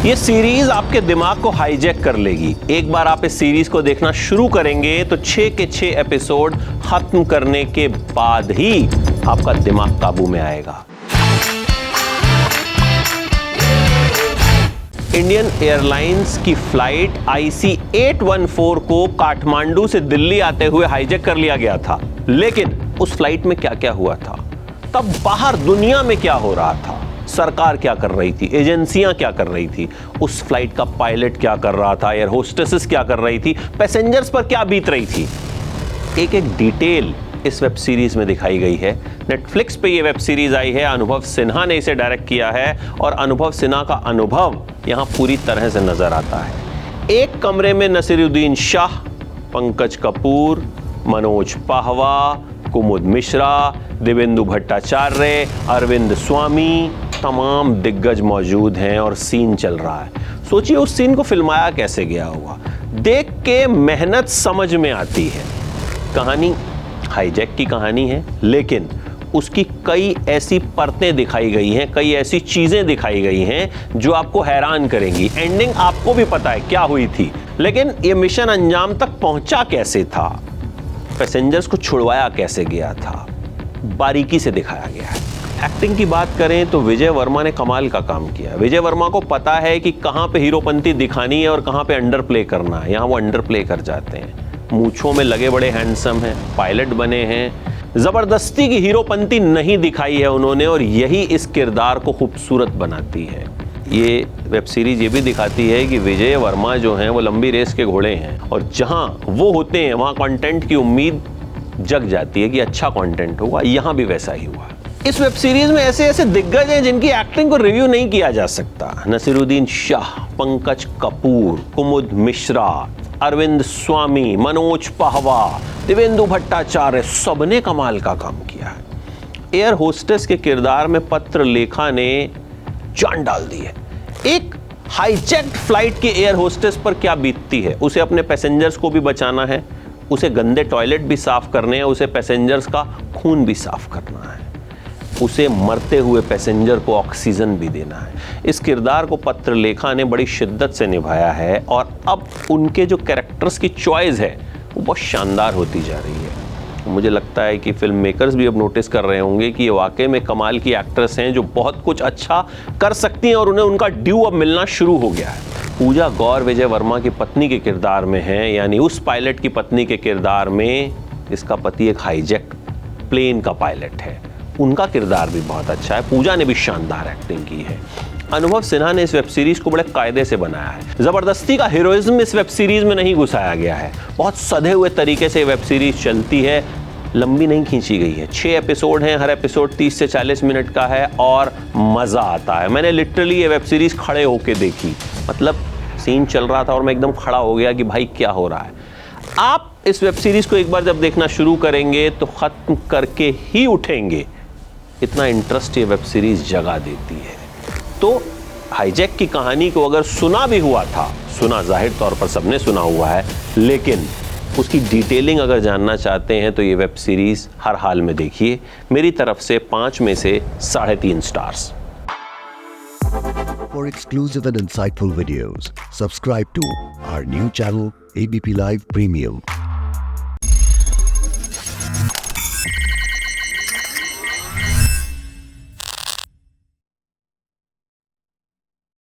ये सीरीज आपके दिमाग को हाईजैक कर लेगी। एक बार आप इस सीरीज को देखना शुरू करेंगे तो 6 के 6 एपिसोड खत्म करने के बाद ही आपका दिमाग काबू में आएगा। इंडियन एयरलाइंस की फ्लाइट IC 814 को काठमांडू से दिल्ली आते हुए हाईजैक कर लिया गया था। लेकिन उस फ्लाइट में क्या क्या हुआ था, तब बाहर दुनिया में क्या हो रहा था, सरकार क्या कर रही थी, एजेंसियां क्या कर रही थी, उस फ्लाइट का पायलट क्या कर रहा था, एयर होस्टेसेस क्या कर रही थी, पैसेंजर्स पर क्या बीत रही थी, एक एक डिटेल इस वेब सीरीज में दिखाई गई है। नेटफ्लिक्स पे ये वेब सीरीज आई है, अनुभव सिन्हा ने इसे डायरेक्ट किया है और अनुभव सिन्हा का अनुभव यहां पूरी तरह से नजर आता है। एक कमरे में नसीरुद्दीन शाह, पंकज कपूर, मनोज पाहवा, कुमुद मिश्रा, दिवेंदु भट्टाचार्य, अरविंद स्वामी, तमाम दिग्गज मौजूद हैं और सीन चल रहा है। सोचिए उस सीन को फिल्माया कैसे गया होगा। देख के मेहनत समझ में आती है। कहानी हाईजैक की कहानी है, लेकिन उसकी कई ऐसी परतें दिखाई गई हैं, कई ऐसी चीजें दिखाई गई हैं जो आपको हैरान करेंगी। एंडिंग आपको भी पता है क्या हुई थी, लेकिन यह मिशन अंजाम तक पहुंचा कैसे था, पैसेंजर्स को छुड़वाया कैसे गया था, बारीकी से दिखाया गया है। एक्टिंग की बात करें तो विजय वर्मा ने कमाल का काम किया। विजय वर्मा को पता है कि कहां पे हीरोपंती दिखानी है और कहां पे अंडर प्ले करना है। यहां वो अंडर प्ले कर जाते हैं। मूंछों में लगे बड़े हैंडसम हैं, पायलट बने हैं, जबरदस्ती की हीरोपंती नहीं दिखाई है उन्होंने, और यही इस किरदार को खूबसूरत बनाती है। ये वेब सीरीज ये भी दिखाती है कि विजय वर्मा जो हैं वो लंबी रेस के घोड़े हैं, और जहां वो होते हैं वहां कंटेंट की उम्मीद जग जाती है कि अच्छा कंटेंट होगा। यहां भी वैसा ही हुआ। इस वेब सीरीज में ऐसे ऐसे दिग्गज हैं जिनकी एक्टिंग को रिव्यू नहीं किया जा सकता। नसीरुद्दीन शाह, पंकज कपूर, कुमुद मिश्रा, अरविंद स्वामी, मनोज पाहवा, दिवेंदु भट्टाचार्य, सबने कमाल का काम किया है। एयर होस्टेस के किरदार में पत्र लेखा ने जान डाल दी है। एक हाईजैक्ड फ्लाइट के एयर होस्टेस पर क्या बीतती है। उसे अपने पैसेंजर्स को भी बचाना है, उसे गंदे टॉयलेट भी साफ करने हैं, उसे पैसेंजर्स का खून भी साफ करना है, उसे मरते हुए पैसेंजर को ऑक्सीजन भी देना है। इस किरदार को पत्रलेखा ने बड़ी शिद्दत से निभाया है, और अब उनके जो कैरेक्टर्स की चॉइस है वो बहुत शानदार होती जा रही है। मुझे लगता है कि फिल्म मेकर्स भी अब नोटिस कर रहे होंगे कि ये वाकई में कमाल की एक्ट्रेस हैं जो बहुत कुछ अच्छा कर सकती हैं, और उन्हें उनका ड्यू अब मिलना शुरू हो गया है। पूजा गौर विजय वर्मा की पत्नी के किरदार में है, यानी उस पायलट की पत्नी के किरदार में। इसका पति एक हाईजैक प्लेन का पायलट है। उनका किरदार भी बहुत अच्छा है। पूजा ने भी शानदार एक्टिंग की है। अनुभव सिन्हा ने इस वेब सीरीज को बड़े कायदे से बनाया है। जबरदस्ती का हीरोइज्म इस वेब सीरीज में नहीं घुसाया गया है। बहुत सधे हुए तरीके से वेब सीरीज चलती है, लंबी नहीं खींची गई है। 6 एपिसोड हैं, हर एपिसोड 30 से 40 मिनट का है और मजा आता है। मैंने लिटरली ये वेब सीरीज खड़े होके देखी, मतलब सीन चल रहा था और मैं एकदम खड़ा हो गया कि भाई क्या हो रहा है। आप इस वेब सीरीज को एक बार जब देखना शुरू करेंगे तो खत्म करके ही उठेंगे, इतना इंटरेस्ट ये वेब सीरीज जगा देती है। तो हाईजैक की कहानी को अगर सुना भी हुआ था, सुना जाहिर तौर पर सबने सुना हुआ है, लेकिन उसकी डिटेलिंग अगर जानना चाहते हैं तो ये वेब सीरीज हर हाल में देखिए। मेरी तरफ से 5 में से 3.5 stars. For exclusive and insightful videos, subscribe to our new channel ABP Live Premium.